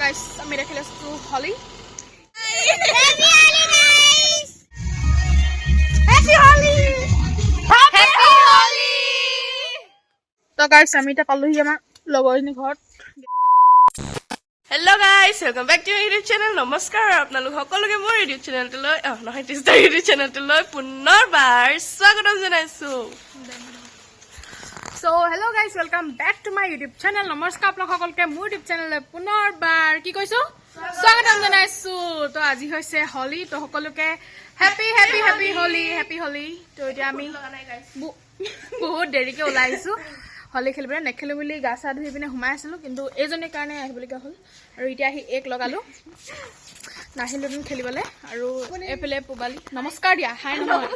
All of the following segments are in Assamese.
guys, আমি দেখি লৈছো হলি। তো গাইস আমি এটা পালোহি আমাৰ লগৰজনী ঘৰত। Hello' guys welcome back to YouTube channel. নমস্কাৰ আপোনালোক সকলোকে মোৰ ইউটিউব চেনেলটোলৈ নহয় টিষ্টাৰ ইউটিউব চেনেলটোলৈ পুনৰবাৰ স্বাগতম জনাইছো। So hello guys, welcome back to my YouTube channel. নমস্কাৰ আপোনালোক সকলোকে মোৰ YouTube চেনেললৈ পুনৰবাৰ কি কৈছো স্বাগতম জনাইছো। তো আজি হৈছে হলি, তো সকলোকে হেপি হেপি হেপি হলি, হেপি হলি। তো এতিয়া আমি বহুত দেৰিকে ওলাই আহিছো হলি খেলিবলৈ। নেখেলো বুলি গা চা ধুই পিনে সোমাই আছিলো, কিন্তু এইজনীৰ কাৰণে আহিবলগীয়া হ'ল আৰু এতিয়া আহি এক লগালো নাহিলো খেলিবলৈ। আৰু এইফালে পুবালি নমস্কাৰ দিয়া, হাই নহয়।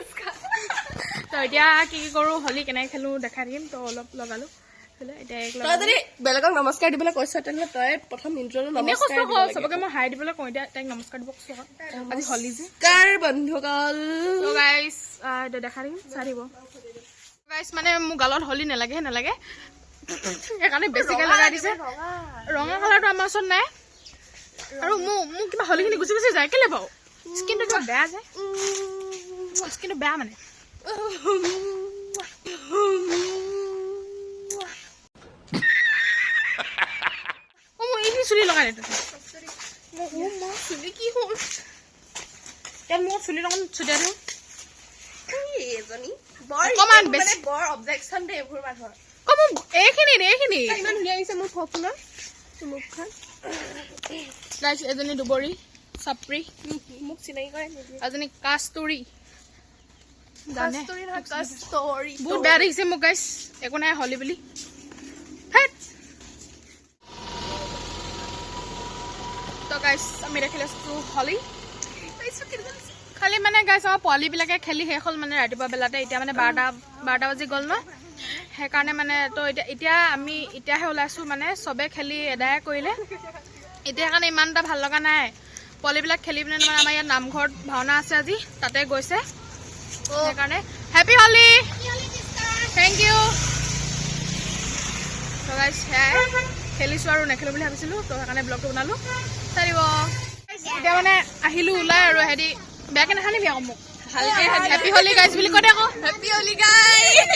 তো এতিয়া কি কৰো হলি কেনেকৈ খেলো দেখাই দিম। তো অলপ লগালো এতিয়া এক তই যদি বেলেগক নমস্কাৰ দিবলৈ কৈছ তেনেহ'লে তই প্ৰথম ইন্ট্ৰটো নমস্কাৰ দিব লাগে। চবকে মই হাই দিবলৈ কওঁ, এতিয়া তাইক নমস্কাৰ দিব কৈছো আজি হলি যে। কাৰ বন্ধুসকল তো গাইজ দেখা দিম, চাই দিব গাইজ। মানে মোৰ গালত হলি নালাগে সেইকাৰণে বেছিকে লগাই দিছে। ৰঙা কালাৰটো আমাৰ ওচৰত নাই আৰু মোৰ কিবা হলিখিনি গুচি গুচি যায় কেলে বাৰু। স্কিনটো কিবা বেয়া যায়, স্কিনটো বেয়া মানে। মই এইখিনি চুলি লগাই দিওঁ চুলি কি হ'ল ইয়াত মোৰ চুলি অকণ ছুটিয়াই দিওঁ। অকণমান বেছি বৰ অবজেকশ্যন দে এইবোৰ মানুহৰ। এইখিনি ইমান ধুনীয়া লাগিছে মোৰ ফটোখনত মুখখন। এজনী দুবৰী চাপৰি, মোক চিনাকি কৰে নিদিয়ে। এজনী কাষ্টুৰি জানে কাষ্টৰি বহুত বেয়া দেখিছে মোক গাইছ। একো নাই হলি বুলি। তো গাইছ আমি দেখি লৈছো হলি। খালি মানে গাইছ আমাৰ পোৱালীবিলাকে খেলি শেষ হ'ল মানে ৰাতিপুৱা বেলাতে। এতিয়া মানে 12 বাজি গ'ল ন, সেইকাৰণে মানে তো এতিয়া আমি এতিয়াহে ওলাইছোঁ। মানে চবে খেলি এদায় কৰিলে এতিয়া, সেইকাৰণে ইমান এটা ভাল লগা নাই। পোৱালীবিলাক খেলি পিনে মানে আমাৰ ইয়াত নামঘৰত ভাওনা আছে আজি, তাতে গৈছে। সেইকাৰণে হেপী হলি, থেংক ইউ। তো গাইছ সেয়াই খেলিছোঁ আৰু নেখেলোঁ বুলি ভাবিছিলোঁ, তো সেইকাৰণে ব্লগটো বনালোঁ, চাই দিব। এতিয়া মানে আহিলোঁ ওলাই আৰু হেৰি বেয়াকৈ নাখানিবি আকৌ মোক, ভালকৈ হেপী হলি গাইজ বুলি কৈ দে আকৌ। হেপী হলি গাইজ,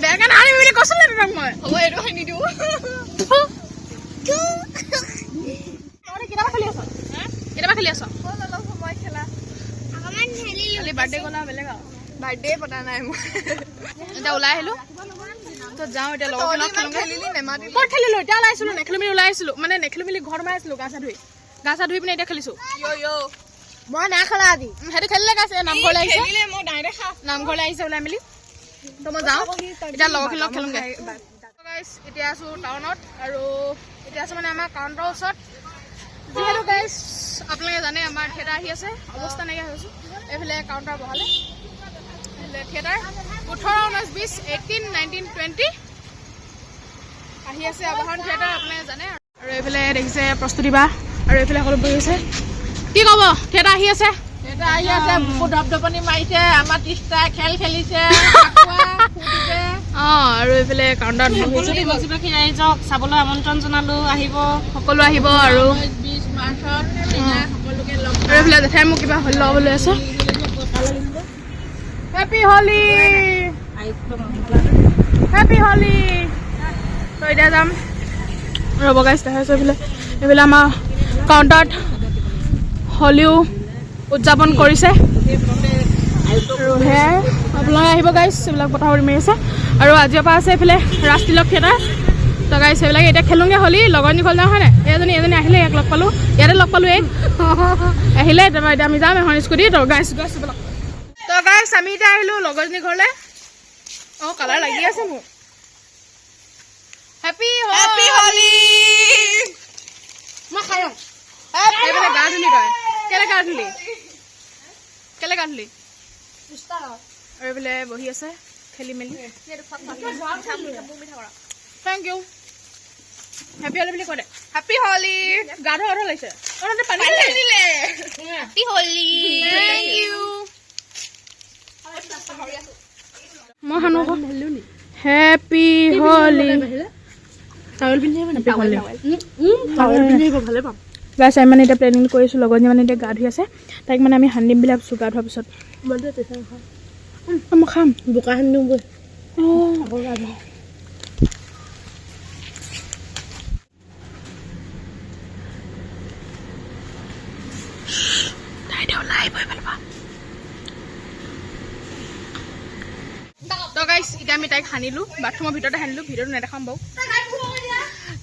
বেয়াকৈ নাখানিবি বুলি কৈছোঁ নে তোমাক মই। হ'ব এইটো খাই নিদিওঁ। কেতিয়াবা খেলি আছ অলপ সময় খেলা খালি বাৰ্থডে গ'লা বেলেগ আৰু। বাৰ্থডে পতা নাই মোৰ। এতিয়া ওলাই আহিলোঁ, তো যাওঁ এতিয়া লগৰখিনিক খেলিলি নেমাতি ক'ত খেলিলোঁ। এতিয়া ওলাই আহিছিলোঁ, নেখেলোঁ বুলি ওলাই আহিছিলোঁ, মানে নেখেলোঁ বুলি ঘৰত সোমাই আছিলোঁ। গা চা ধুই পিনে এতিয়া খেলিছোঁ। মই নাই খেলা আজি। সেইটো খেলিলে গাইছে, নামঘৰলৈ আহিছে, মই ডাইৰেক্ট নামঘৰলৈ আহিছে ওলাই মেলি। তো মই যাওঁ এতিয়া লগৰখিনিৰ লগত খেলোঁগৈ। গাইছ এতিয়া আছোঁ টাউনত, আৰু এতিয়া আছোঁ মানে আমাৰ কাউণ্টাৰৰ ওচৰত। যিহেতু গাইছ আপোনালোকে জানে আমাৰ থিয়েটাৰ আহি আছে, অৱস্থা নাইকিয়া হৈছোঁ। এইফালে কাউণ্টাৰ বহালে, এইফালে থিয়েটাৰ 18, 19, 20, 18, 19, 20 আহি আছে আবাহন থিয়েটাৰ, আপোনালোকে জানে। আৰু এইফালে দেখিছে প্ৰস্তুতি বা, আৰু এইফালে সকলো বহি আছে। কি ক'ব, থিয়েটাৰ আহি আছে, ধপধপনি মাৰিছে, আমাৰ তিষ্টা খেল খেলিছে। আৰু এইফালে কাউণ্টাৰত ৰাইজক চাবলৈ আমন্ত্ৰণ জনালো, আহিব সকলো আহিব। আৰু 20 মাৰ্চত সকলোকে লগ আৰু এইফালে জেঠাই মোক কিবা হলি লগাবলৈ আছে। হেপী হলি, হেপী হলি। তো এতিয়া যাম ৰ'ব গাইছ, দেখাইছোঁ এইফালে আমাৰ কাউণ্টাৰত হলিও উদযাপন কৰিছে। আৰু সেয়াই আপোনালোকে আহিব গাইছ, এইবিলাক কথা পাতি মাৰি আছে। আৰু আজিৰ পৰা আছে এইফালে ৰাজতিলক থিয়েটাৰ। তো গাইছ সেইবিলাক এতিয়া খেলোঁগৈ হলি। লগৰজনী ঘৰলৈ যাওঁ হয় নাই, এজনী আহিলে, এক লগ পালোঁ, ইয়াতে লগ পালোঁ, এক আহিলে। তাৰপৰা এতিয়া আমি যাম এখন স্কুটি। তো গাইছ তো গাইছ আমি এতিয়া আহিলোঁ লগৰজনী ঘৰলৈ। কালাৰ লাগি আছে মোৰ। হেপী হলি। মই খাই এইফালে গা ধুলি, তই কেলে গা ধুলি আৰু এইফালে বহি আছে খেলি মেলি। থেংক ইউ, হেপী হলি বুলি কৈ দে। হেপী হলি। গা ধোৱা লাগিছে, পানী দিলে। হেপী হলি, থেংক ইউ। মই সানো হেপী হলি। টাৱেল পিন্ধি মানে হ'লি টাৱেল পিন্ধি ভালে পাম গাইছ আমি মানে এতিয়া প্লেনিং কৰিছোঁ লগৰজনী মানে এতিয়া গা ধুই আছে তাইক মানে আমি সান্দিম বুলি ভাবিছোঁ গা ধোৱাৰ পিছত মই খাম বোকা সান্দিম গৈ তো গাইছ এতিয়া আমি তাইক সানিলোঁ বাথৰুমৰ ভিতৰতে সানিলোঁ ভিডিঅ'টো নেদেখাম বাৰু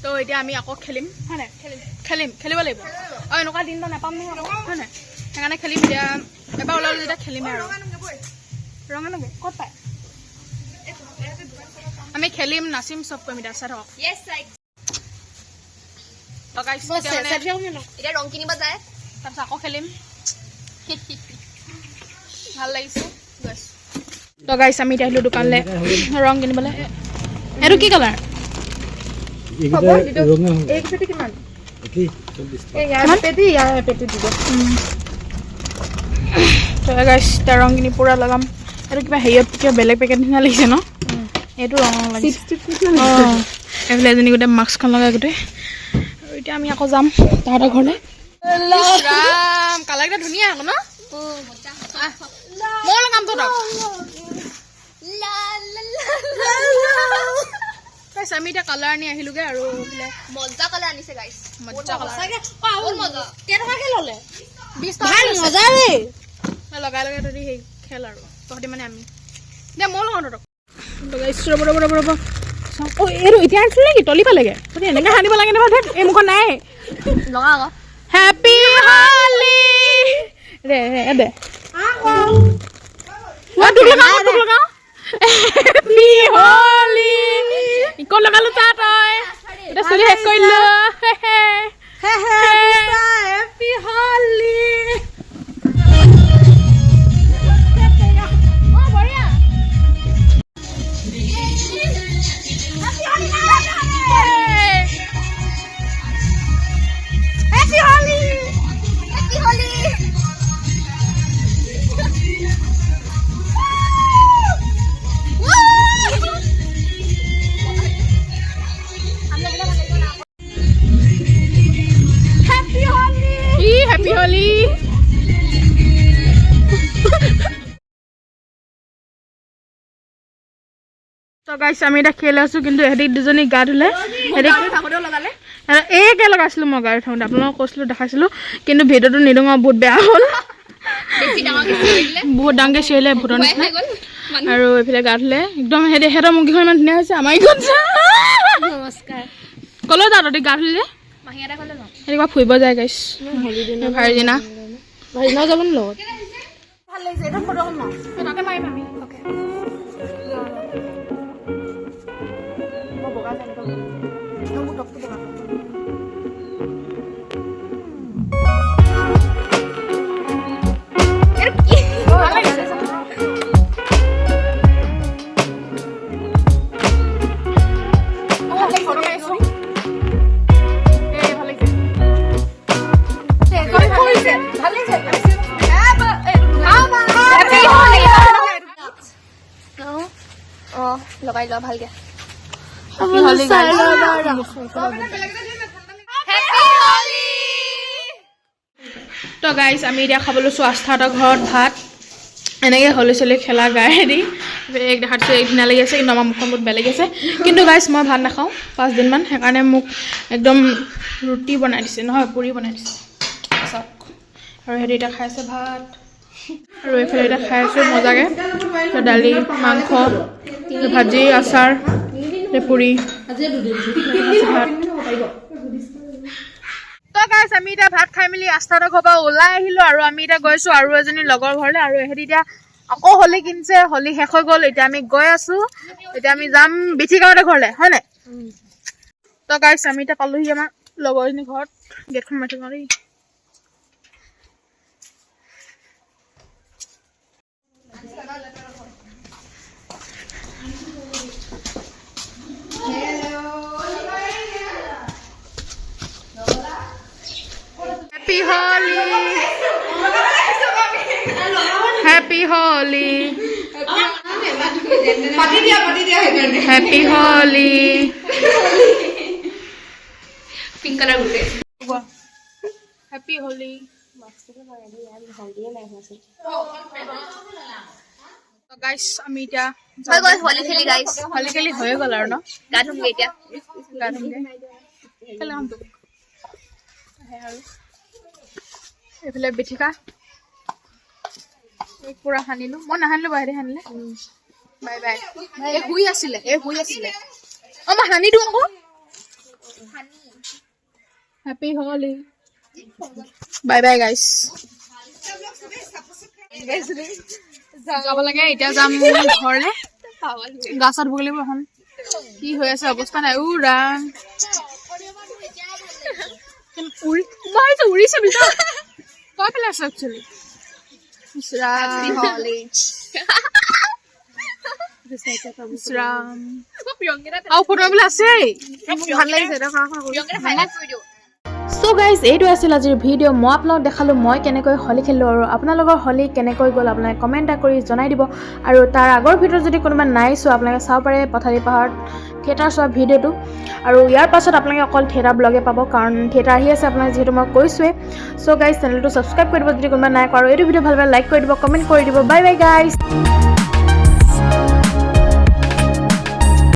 তো এতিয়া আমি আকৌ খেলিম হয় নাই খেলিব লাগিব আৰু এনেকুৱা দিন নাপাম নহয় হয় নাই সেইকাৰণে খেলিম এতিয়া এবাৰ ওলালোঁ যেতিয়া খেলিমেই আৰু ৰঙা নগৈ ক'ত পায় আমি খেলিম নাচিম চব কৰিম এতিয়া চাই থাকক এতিয়া ৰং কিনিব যায় তাৰপিছত আকৌ খেলিম ভাল লাগিছে তো গাইছ আমি এতিয়া আহিলোঁ দোকানলৈ ৰং কিনিবলৈ এইটো কি কালাৰ এতিয়া ৰং কিনি পুৰা লগাম এইটো কিবা হেৰিয়ত কিবা বেলেগ পেকেট নিচিনা লাগিছে ন এইটো ৰং লাগিছে অঁ এইফালে এজনী গোটেই মাস্কখন লগাই গোটেই আৰু এতিয়া আমি আকৌ যাম তাহাঁতৰ ঘৰলৈ কালাৰকেইটা ধুনীয়া আকৌ ন মই লগাম তো গাইছ আমি এতিয়া কালাৰ আনি আহিলোগে আৰু মজা কালাৰ আনিছে গাইছ মজা কালাৰ কেইটকাকে ল'লে 20 টকা লগাই লগাই তহঁতি সেই খেল আৰু তহঁতি মানে আমি দে মই লগাওঁ তহঁতক ৰ'ব অঁ এইটো এতিয়া আনিছিল নেকি তলি পালেগে তহঁতি এনেকৈ সানিব লাগে নহয় এই মুখত নাই লগা আকৌ হেপী হলি দে দে তোক লগাওঁ হেপী হলি ক'ত লগালোঁ চা তই এতিয়া চলি শেষ কৰিলোঁ হেপী হলি Happy Holi! তো গাইছ আমি এটা খেল আছো কিন্তু এহেঁতি দুজনী গা ধুলে এইকে লগাইছিলোঁ মই গাড়ী থাকোঁতে আপোনালোকক কৈছিলোঁ দেখাইছিলোঁ কিন্তু ভিডিঅ'টো নিদিওঁ বহুত বেয়া হ'ল বহুত ডাঙৰকৈ চিঞৰিলে ভূতৰ নিচিনা আৰু এইফালে গা ধুলে একদম সিহঁতৰ মুখকেইখন ইমান ধুনীয়া হৈছে আমাৰ এইখন নমস্কাৰ ক'লৈ যা তহঁতি গা ধুলি যে সেনেকুৱা ফুৰিব যায় গাইছ ভাইজিনা যাব নি লগত ভাল লাগিছে এটা ফটো তাতে মাৰিম আমি লগাই লোৱা ভালকে তো গাইছ আমি এতিয়া খাব লৈছোঁ আস্থাহঁতৰ ঘৰত ভাত এনেকৈ হলি চলি খেলা গায়ে দি এক দেখাতকৈ এক ধুনীয়া লাগি আছে কিন্তু আমাৰ মুখখন বহুত বেয়া লাগি আছে কিন্তু গাইছ মই ভাত নাখাওঁ 5 দিনমান সেইকাৰণে মোক একদম ৰুটি বনাই দিছে নহয় পুৰি বনাই দিছে চাওক আৰু সিহঁতি এতিয়া খাই আছে ভাত আৰু এইফালে এতিয়া খাই আছোঁ মজাকৈ দালি মাংস ভাজি আচাৰ পুৰি ভাত তো গাইছ আমি এতিয়া ভাত খাই মেলি আস্থাহঁতৰ ঘৰৰ পৰা ওলাই আহিলোঁ আৰু আমি এতিয়া গৈছোঁ আৰু এজনী লগৰ ঘৰলৈ আৰু সিহঁতি এতিয়া আকৌ হলি কিনিছে হলি শেষ হৈ গ'ল এতিয়া আমি গৈ আছোঁ এতিয়া আমি যাম বিথিগাঁৱতে ঘৰলৈ হয় নাই তো গাইছ আমি এতিয়া পালোহি আমাৰ লগৰজনী ঘৰত গেটখন মাৰি থওঁ দেই Happy Holi! Happy Holi! Happy Holi! Pink colour গোটেই হেপী হোলি গাইছ আমি এতিয়া হোলি খেলি গাইছ হোলি খেলি হৈ গ'ল আৰু ন গা ধুমগে এতিয়া গা ধুমগে খেলা হম তোক আৰু এইফালে বেঠিকা পুৰা সানিলো মই নাহানিলো বাহিৰে সানিলে বাই বাই এই শুই আছিলে অ মই সানি দিওঁ আকৌ হেপী হোলি বাই বাই গাইছ যাব লাগে এতিয়া যাম ঘৰলে গা চা ধুব লাগিব এখন কি হৈ আছে অৱস্থা নাই ৰাম উৰিছে বিচা কৈ পেলাইছে একচুৱেলি আৰু ফটো বোলে আছে ভাল লাগিছে চ' গাইজ এইটো আছিল আজিৰ ভিডিঅ' মই আপোনালোকক দেখালোঁ মই কেনেকৈ হোলি খেলিলোঁ আৰু আপোনালোকৰ হোলি কেনেকৈ গ'ল আপোনালোকে কমেণ্ট এটা কৰি জনাই দিব আৰু তাৰ আগৰ ভিডিঅ'ত যদি কোনোবা নাই চোৱা আপোনালোকে চাব পাৰে পথালি পাহাৰত থিয়েটাৰ চোৱা ভিডিঅ'টো আৰু ইয়াৰ পাছত আপোনালোকে অকল থিয়েটাৰ ব্লগে পাব কাৰণ থিয়েটাৰ আহি আছে আপোনালোকে যিহেতু মই কৈছোঁৱে চ' গাইজ চেনেলটো ছাবস্ক্ৰাইব কৰি দিব যদি কোনোবা নাই কৰা আৰু এইটো ভিডিঅ' ভাল পালে লাইক কৰি দিব কমেণ্ট কৰি দিব বাই বাই গাইজ